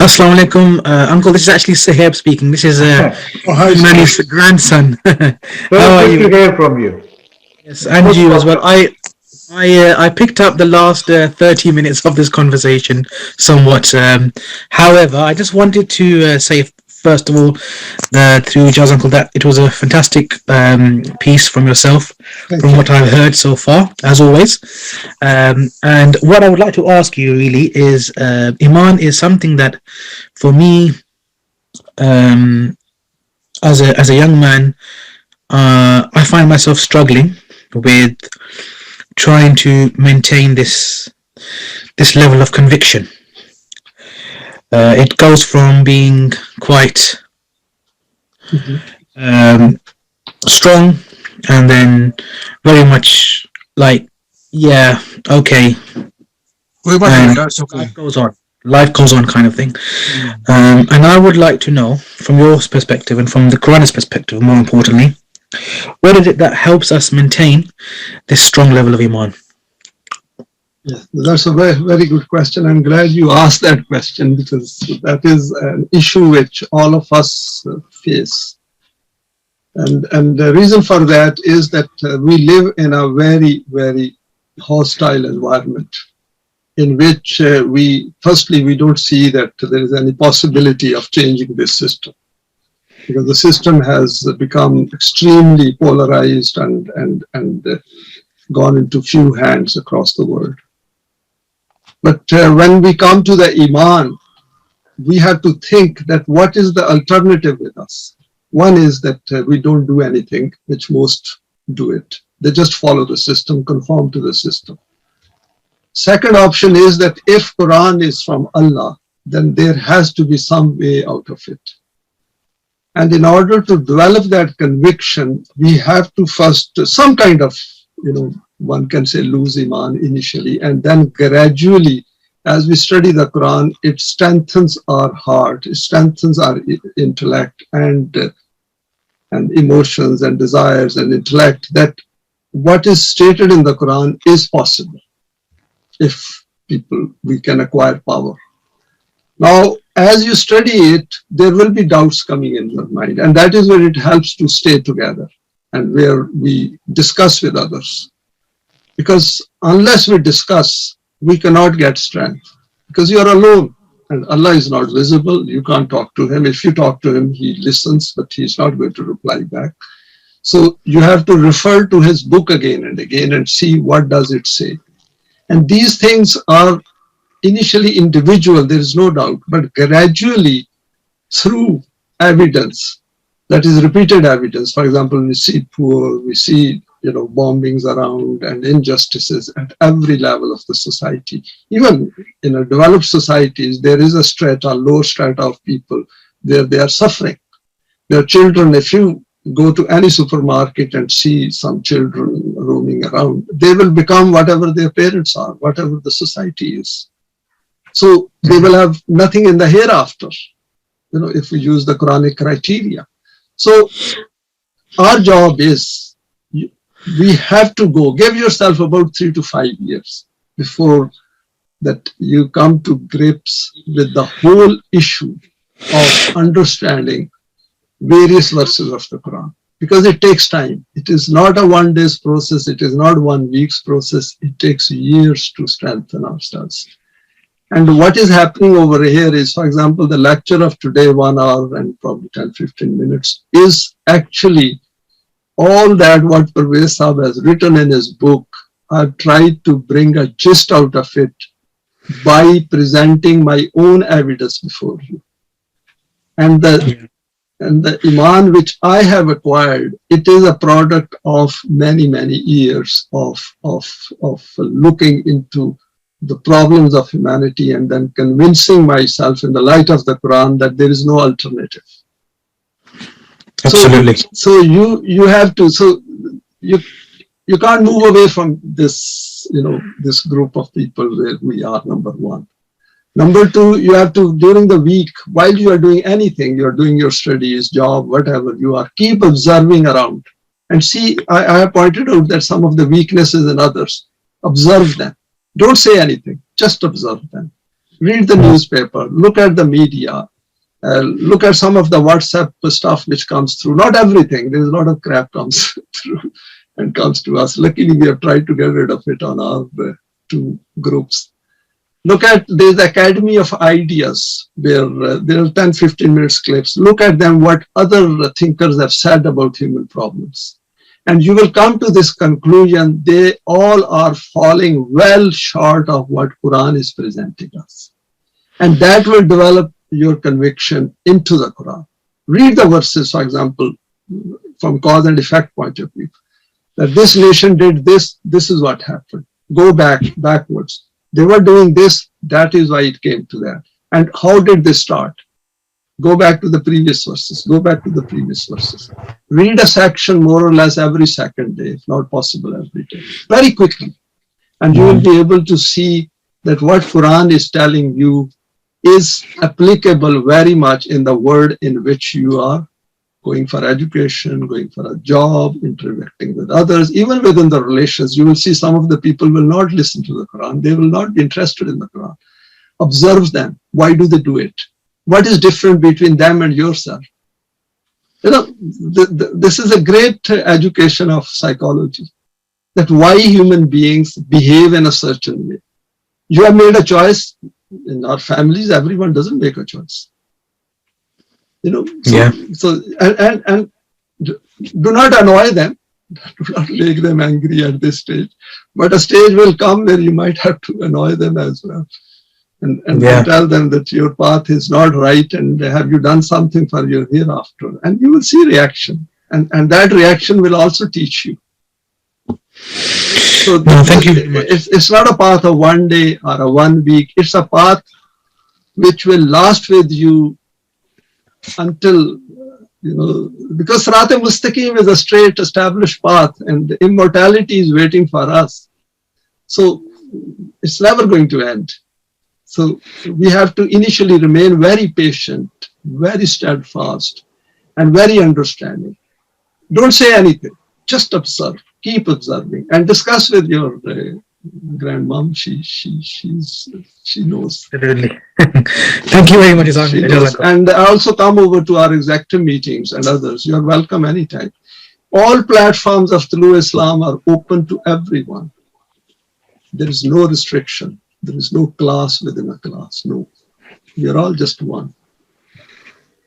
Assalamu alaikum, Uncle. This is actually Saheb speaking. This is Mani's grandson. How are you? Good to hear from you. Yes, and you as well. I picked up the last 30 minutes of this conversation somewhat. However, I just wanted to say, first of all, through Ijaz Uncle, that it was a fantastic piece from yourself, from what I've heard so far, as always. And what I would like to ask you really is, Iman is something that, for me, as a young man, I find myself struggling with trying to maintain this level of conviction. It goes from being quite strong and then very much like, yeah, okay. And life goes on kind of thing. And I would like to know, from your perspective and from the Quran's perspective, more importantly, what is it that helps us maintain this strong level of Iman? Yes, that's a very, very good question. I'm glad you asked that question, because that is an issue which all of us face. And the reason for that is that we live in a very, very hostile environment in which we don't see that there is any possibility of changing this system, because the system has become extremely polarized and gone into few hands across the world. But when we come to the Iman, we have to think that what is the alternative with us? One is that we don't do anything, which most do it. They just follow the system, conform to the system. Second option is that if Quran is from Allah, then there has to be some way out of it. And in order to develop that conviction, we have to first some kind of, one can say, lose Iman initially, and then gradually, as we study the Quran, it strengthens our heart, it strengthens our intellect and emotions and desires and intellect, that what is stated in the Quran is possible if we can acquire power. Now, as you study it, there will be doubts coming in your mind, and that is where it helps to stay together and where we discuss with others. Because unless we discuss, we cannot get strength. because you are alone and Allah is not visible. You can't talk to him. If you talk to him, he listens, but he's not going to reply back. So you have to refer to his book again and again and see what does it say. And these things are initially individual, there is no doubt, but gradually through evidence, that is repeated evidence. For example, we see poor, we see bombings around and injustices at every level of the society. Even in a developed societies, there is a strata, low strata of people where they are suffering. Their children, if you go to any supermarket and see some children roaming around, they will become whatever their parents are, whatever the society is. So they will have nothing in the hereafter, if we use the Quranic criteria. So our job is, we have to go, give yourself about 3 to 5 years before that you come to grips with the whole issue of understanding various verses of the Quran, because it takes time. It is not a one day's process. It is not 1 week's process. It takes years to strengthen ourselves. And what is happening over here is, for example, the lecture of today, 1 hour and probably 10-15 minutes, is actually all that what Parvez Sahab has written in his book. I've tried to bring a gist out of it by presenting my own evidence before you. And the Iman which I have acquired, it is a product of many, many years of looking into the problems of humanity and then convincing myself in the light of the Quran that there is no alternative. Absolutely. So you have to, so you can't move away from this, this group of people where we are, number one. Number two, you have to, during the week, while you are doing anything, you're doing your studies, job, whatever you are, keep observing around and see. I have pointed out that some of the weaknesses in others, observe them. Don't say anything, just observe them. Read the newspaper, look at the media, look at some of the WhatsApp stuff which comes through. Not everything, there's a lot of crap comes through and comes to us. Luckily, we have tried to get rid of it on our 2 groups. Look at, there's Academy of Ideas where there are 10-15 minutes clips. Look at them, what other thinkers have said about human problems. And you will come to this conclusion, they all are falling well short of what Quran is presenting us. And that will develop your conviction into the Quran. Read the verses, for example, from cause and effect point of view. That this nation did this, this is what happened. Go backwards. They were doing this, that is why it came to that. And how did they start? Go back to the previous verses. Go back to the previous verses. Read a section more or less every second day, if not possible every day, very quickly. And you will be able to see that what Quran is telling you is applicable very much in the world in which you are going for education, going for a job, interacting with others, even within the relations. You will see some of the people will not listen to the Quran. They will not be interested in the Quran. Observe them. Why do they do it? What is different between them and yourself? This is a great education of psychology, that why human beings behave in a certain way. You have made a choice. In our families, everyone doesn't make a choice. So and do not annoy them. Do not make them angry at this stage. But a stage will come where you might have to annoy them as well. And tell them that your path is not right and have you done something for your hereafter. And you will see reaction. And that reaction will also teach you. So thank you. It's not a path of 1 day or a 1 week. It's a path which will last with you until, because Sirat al-Mustaqim is a straight established path and immortality is waiting for us. So it's never going to end. So we have to initially remain very patient, very steadfast, and very understanding. Don't say anything, just observe, keep observing, and discuss with your grandmom. She knows. Really. Thank you very much, Isam. And also come over to our executive meetings and others. You're welcome anytime. All platforms of Tulu Islam are open to everyone. There is no restriction. There is no class within a class. No, we are all just one.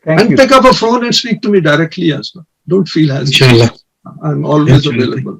Thank And you. pick up a phone and speak to me directly as well. Don't feel hesitant. Inshallah. I'm always Inshallah. available.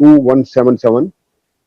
2177,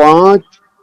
5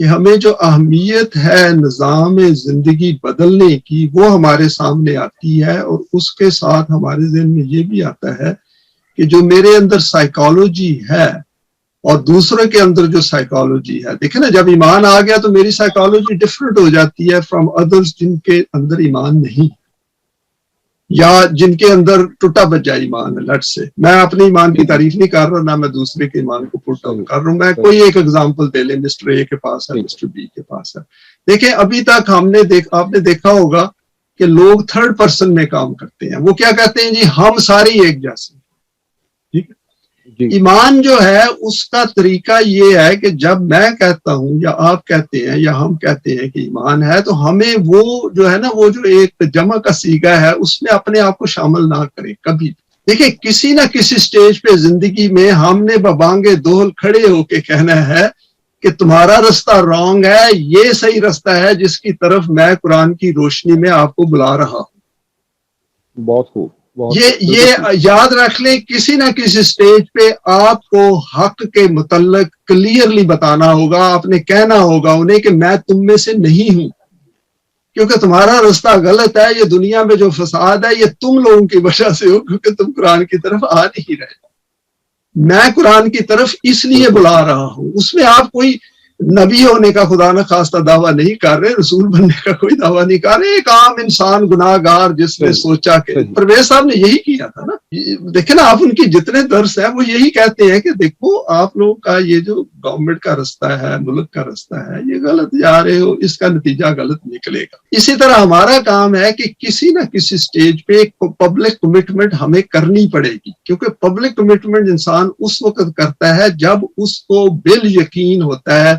کہ ہمیں جو اہمیت ہے نظام زندگی بدلنے کی وہ ہمارے سامنے آتی ہے، اور اس کے ساتھ ہمارے ذہن میں یہ بھی آتا ہے کہ جو میرے اندر سائیکالوجی ہے اور دوسروں کے اندر جو سائیکالوجی ہے، دیکھیں نا جب ایمان آ گیا تو میری سائیکالوجی ڈفرنٹ ہو جاتی ہے فرام ادرس جن کے اندر ایمان نہیں، یا جن کے اندر ٹوٹا بچا ایمان ہے. لٹ سے میں اپنے ایمان کی تعریف نہیں کر رہا، نہ میں دوسرے کے ایمان کو پٹ ڈاؤن کر رہا ہوں. میں کوئی ایک ایگزامپل دے لیں، مسٹر اے کے پاس ہے، مسٹر بی کے پاس ہے. دیکھیں ابھی تک آپ نے دیکھا ہوگا کہ لوگ تھرڈ پرسن میں کام کرتے ہیں. وہ کیا کہتے ہیں جی ہم سارے ایک جیسے. ٹھیک ہے، ایمان جو ہے اس کا طریقہ یہ ہے کہ جب میں کہتا ہوں یا آپ کہتے ہیں یا ہم کہتے ہیں کہ ایمان ہے، تو ہمیں وہ جو ہے نا وہ جو ایک جمع کا صیغہ ہے اس میں اپنے آپ کو شامل نہ کریں کبھی. دیکھیں کسی نہ کسی سٹیج پہ زندگی میں ہم نے ببانگے دول کھڑے ہو کے کہنا ہے کہ تمہارا رستہ رانگ ہے، یہ صحیح رستہ ہے جس کی طرف میں قرآن کی روشنی میں آپ کو بلا رہا ہوں. بہت خوب. یہ یاد رکھ لیں، کسی نہ کسی سٹیج پہ آپ کو حق کے متعلق کلیئرلی بتانا ہوگا. آپ نے کہنا ہوگا انہیں کہ میں تم میں سے نہیں ہوں، کیونکہ تمہارا رستہ غلط ہے. یہ دنیا میں جو فساد ہے یہ تم لوگوں کی وجہ سے ہو، کیونکہ تم قرآن کی طرف آ نہیں رہے. میں قرآن کی طرف اس لیے بلا رہا ہوں. اس میں آپ کوئی نبی ہونے کا خدا نہ خواستہ دعویٰ نہیں کر رہے، رسول بننے کا کوئی دعویٰ نہیں کر رہے. ایک عام انسان گناہ گار جس نے سوچا کہ پرویز صاحب نے یہی کیا تھا نا. دیکھیں نا آپ ان کی جتنے درس ہیں وہ یہی کہتے ہیں کہ دیکھو آپ لوگوں کا یہ جو گورنمنٹ کا رستہ ہے، ملک کا رستہ ہے، یہ غلط جا رہے ہو، اس کا نتیجہ غلط نکلے گا. اسی طرح ہمارا کام ہے کہ کسی نہ کسی سٹیج پہ پبلک کمٹمنٹ ہمیں کرنی پڑے گی، کیونکہ پبلک کمٹمنٹ انسان اس وقت کرتا ہے جب اس کو بال یقین ہوتا ہے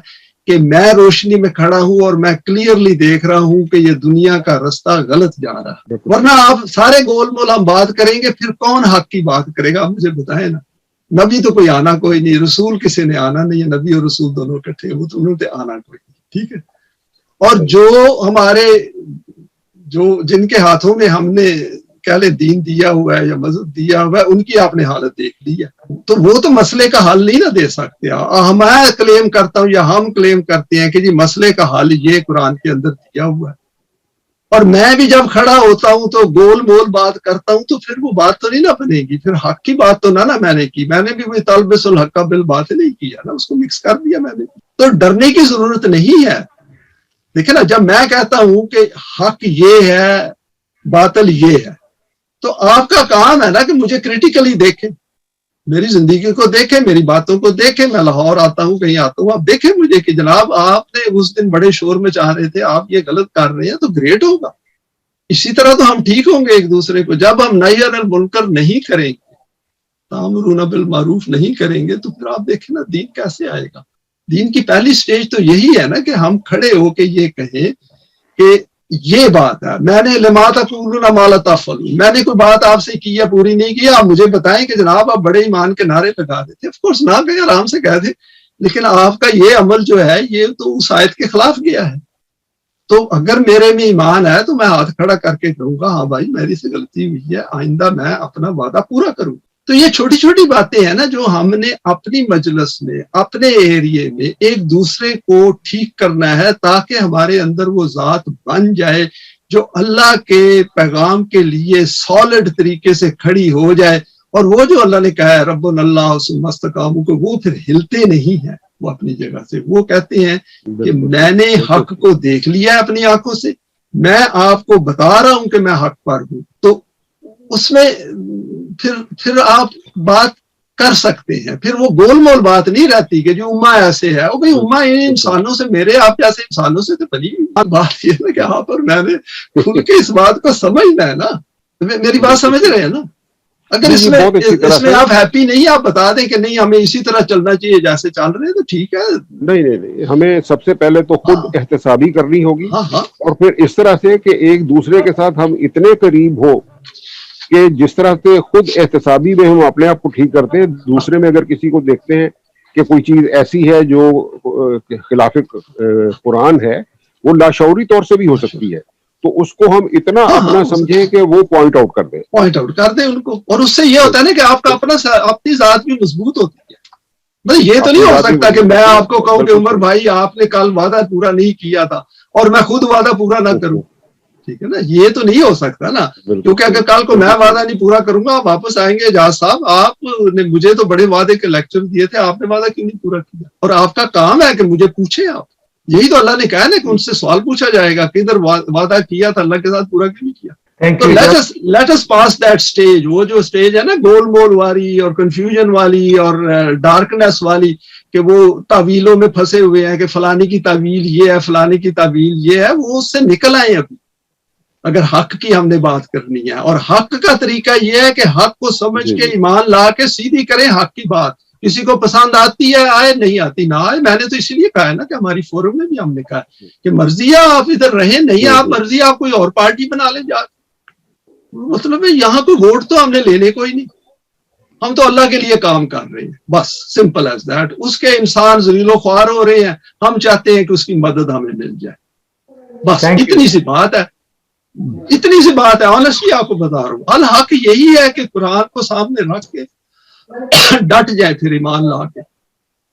کہ میں روشنی میں کھڑا ہوں اور میں کلیئرلی دیکھ رہا ہوں کہ یہ دنیا کا رستہ غلط جا رہا ہے. ورنہ آپ سارے گول مول ہم بات کریں گے، پھر کون حق کی بات کرے گا؟ آپ مجھے بتائیں نا. نبی تو کوئی آنا کوئی نہیں، رسول کسی نے آنا نہیں ہے. نبی اور رسول دونوں اکٹھے، وہ تو انہوں نے آنا کوئی نہیں. ٹھیک ہے، اور جو ہمارے جن کے ہاتھوں میں ہم نے کہہ لیں دین دیا ہوا ہے یا مذہب دیا ہوا ہے، ان کی آپ نے حالت دیکھ لی ہے. تو وہ تو مسئلے کا حل نہیں نہ دے سکتے. میں کلیم کرتا ہوں یا ہم کلیم کرتے ہیں کہ جی مسئلے کا حل یہ قرآن کے اندر دیا ہوا ہے، اور میں بھی جب کھڑا ہوتا ہوں تو گول مول بات کرتا ہوں تو پھر وہ بات تو نہیں نہ بنے گی. پھر حق کی بات تو نہ میں نے کی. میں نے بھی کوئی طلبس الحق کا بل بات نہیں کیا نا، اس کو مکس کر دیا میں نے. تو ڈرنے کی ضرورت نہیں ہے. دیکھیں نا جب میں کہتا ہوں کہ حق یہ ہے باطل یہ ہے، تو آپ کا کام ہے نا کہ مجھے کریٹیکلی دیکھیں، میری زندگی کو دیکھیں، میری باتوں کو دیکھیں. میں لاہور آتا ہوں، کہیں آتا ہوں، آپ دیکھیں مجھے کہ جناب آپ نے اس دن بڑے شور میں چاہ رہے تھے، آپ یہ غلط کر رہے ہیں، تو گریٹ ہوگا. اسی طرح تو ہم ٹھیک ہوں گے ایک دوسرے کو. جب ہم نہی عن المنکر نہیں کریں گے، تأمرون بالمعروف نہیں کریں گے، تو پھر آپ دیکھیں نا دین کیسے آئے گا. دین کی پہلی سٹیج تو یہی ہے نا کہ ہم کھڑے ہو کے یہ کہیں کہ یہ بات ہے. میں نے لما تقولون ما لا تفعلون، میں نے کوئی بات آپ سے کی یا پوری نہیں کی، آپ مجھے بتائیں کہ جناب آپ بڑے ایمان کے نعرے لگا دیتے. آف کورس نہ کہیں، آرام سے کہہ دیں، لیکن آپ کا یہ عمل جو ہے یہ تو اس آیت کے خلاف گیا ہے. تو اگر میرے میں ایمان ہے تو میں ہاتھ کھڑا کر کے کہوں گا ہاں بھائی میری سے غلطی ہوئی ہے، آئندہ میں اپنا وعدہ پورا کروں. تو یہ چھوٹی چھوٹی باتیں ہیں نا جو ہم نے اپنی مجلس میں، اپنے ایریے میں ایک دوسرے کو ٹھیک کرنا ہے، تاکہ ہمارے اندر وہ ذات بن جائے جو اللہ کے پیغام کے لیے سالڈ طریقے سے کھڑی ہو جائے. اور وہ جو اللہ نے کہا ہے رب اللہ ثم استقاموا کو، وہ پھر ہلتے نہیں ہیں وہ اپنی جگہ سے. وہ کہتے ہیں کہ میں نے حق کو دیکھ لیا ہے اپنی آنکھوں سے، میں آپ کو بتا رہا ہوں کہ میں حق پر ہوں. تو اس میں پھر آپ بات کر سکتے ہیں. پھر وہ گول مول بات نہیں رہتی کہ جو امہ ایسے ہے. وہ بھائی امہ ان انسانوں سے، میرے آپ جیسے انسانوں سے تو بنی. بات یہ ہے کہ یہاں پر میں نے کھل کے اس بات کو سمجھنا ہے نا. میری بات سمجھ رہے ہیں نا؟ اگر اس میں آپ ہیپی نہیں، آپ بتا دیں کہ نہیں ہمیں اسی طرح چلنا چاہیے جیسے چل رہے ہیں، تو ٹھیک ہے. نہیں، ہمیں سب سے پہلے تو خود احتسابی کرنی ہوگی، اور پھر اس طرح سے کہ ایک دوسرے کے ساتھ ہم اتنے قریب ہو کہ جس طرح سے خود احتسابی میں ہم اپنے آپ کو ٹھیک کرتے ہیں، دوسرے میں اگر کسی کو دیکھتے ہیں کہ کوئی چیز ایسی ہے جو خلاف قرآن ہے، وہ لاشعوری طور سے بھی ہو سکتی ہے، تو اس کو ہم اتنا اپنا سمجھیں کہ وہ پوائنٹ آؤٹ کر دیں ان کو. اور اس سے یہ ہوتا ہے نا کہ آپ کا اپنی ذات بھی مضبوط ہوتی ہے. بھائی یہ تو نہیں ہو سکتا کہ میں آپ کو کہوں کہ عمر بھائی آپ نے کل وعدہ پورا نہیں کیا تھا اور میں خود وعدہ پورا نہ کروں. ٹھیک ہے نا, یہ تو نہیں ہو سکتا نا, کیونکہ اگر کل کو میں وعدہ نہیں پورا کروں گا آپ واپس آئیں گے اعجاز صاحب آپ نے مجھے تو بڑے وعدے کے لیکچر دیے تھے, آپ نے وعدہ کیوں نہیں پورا کیا؟ اور آپ کا کام ہے کہ مجھے پوچھیں آپ, یہی تو اللہ نے کہا نا کہ ان سے سوال پوچھا جائے گا کہ ادھر وعدہ کیا تھا اللہ کے ساتھ پورا کیوں نہیں کیا. تو let us pass that stage, وہ جو اسٹیج ہے نا گول مول والی اور کنفیوژن والی اور ڈارکنیس والی کہ وہ تعویلوں میں پھنسے ہوئے ہیں کہ فلانی کی تعویل یہ ہے فلانی کی تعویل یہ ہے, وہ اس سے نکل آئے ابھی اگر حق کی ہم نے بات کرنی ہے. اور حق کا طریقہ یہ ہے کہ حق کو سمجھ کے ایمان لا کے سیدھی کریں حق کی بات. کسی کو پسند آتی ہے آئے, نہیں آتی نہ آئے. میں نے تو اسی لیے کہا ہے نا کہ ہماری فورم میں بھی ہم نے کہا کہ مرضی ہے آپ ادھر رہیں, نہیں آپ مرضی آپ کوئی اور پارٹی بنا لیں جا, مطلب ہے یہاں کوئی ووٹ تو ہم نے لینے کو ہی نہیں, ہم تو اللہ کے لیے کام کر رہے ہیں بس, سمپل ایز دیٹ. اس کے انسان ذلیل و خوار ہو رہے ہیں, ہم چاہتے ہیں کہ اس کی مدد ہمیں مل جائے, بس اتنی سی بات ہے, اتنی سی بات ہے. آنیسٹلی آپ کو بتا رہا ہوں, الحق یہی ہے کہ قرآن کو سامنے رکھ کے ڈٹ جائے, پھر ایمان لا کے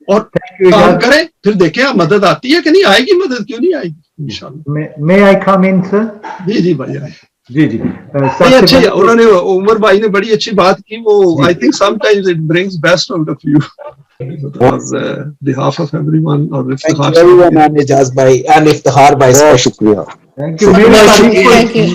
اور کام کریں, پھر دیکھیں مدد آتی ہے کہ نہیں آئے گی, مدد کیوں نہیں آئے گی انشاءاللہ. میں آئی کم ان سر؟ جی جی بھائی آئے. جی جی اچھا, انہوں نے عمر بھائی نے بڑی اچھی بات کی, وہ I think some times it brings best out of you behalf of everyone اور افتخار بھائی, تھینک یو.